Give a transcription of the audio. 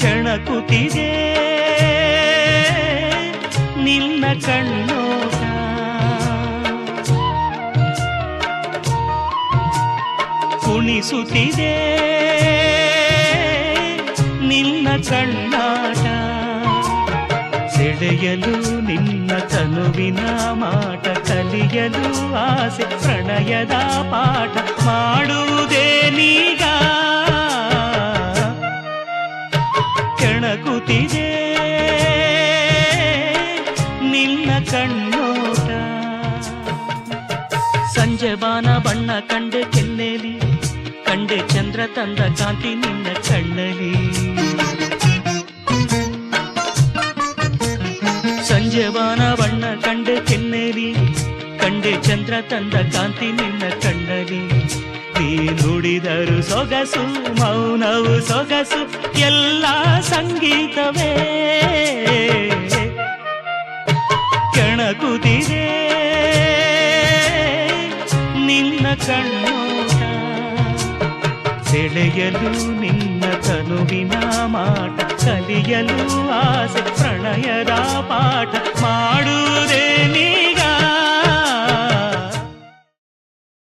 ಕೆಣಕುತ್ತಿದೆ ನಿನ್ನ ಕಣ್ಣೋಟ, ಕುಣಿಸುತ್ತಿದೆ ನಿನ್ನ ಕಣ್ಣಾಟ, ಸೆಳೆಯಲು ನಿನ್ನ ತನುವಿನ ಮಾಟ, ಕಲಿಯಲು ಆಸೆ ಪ್ರಣಯದ ಪಾಠ ಮಾಡುವುದೇ ನೀಗ. ಕೆಣಕುತ್ತಿದೆ ನಿನ್ನ ಕಣ್ಣೋಟ. ಸಂಜೆ ಬಾನ ಬಣ್ಣ ಕಂಡೆ ಕೆನ್ನೆಲಿ, ಕಂಡೆ ಚಂದ್ರ ತಂದ ಕಾಂತಿ ನಿನ್ನ ಕಣ್ಣಲಿ. ಸಂಜೆ ಬಾನ ಬಣ್ಣ ಕಂಡೆ ಕೆನ್ನೆಲಿ, ಕಂಡೆ ಚಂದ್ರ ತಂದ ಕಾಂತಿ ನಿನ್ನ ಕಣ್ಣಲಿ. ನೀ ನುಡಿದರು ಸೊಗಸು, ಮೌನವು ಸೊಗಸು, ಎಲ್ಲ ಸಂಗೀತವೇ. ಕೆಣಕುತ್ತಿದೆ ನಿನ್ನ ಕಣ್ಣೋಟ, ಸೆಳೆಯಲು ನಿನ್ನ ತನುವಿನ ಮಾಟ, ಕಲಿಯಲು ಆಸೆ ಪ್ರಣಯದ ಪಾಠ ಮಾಡ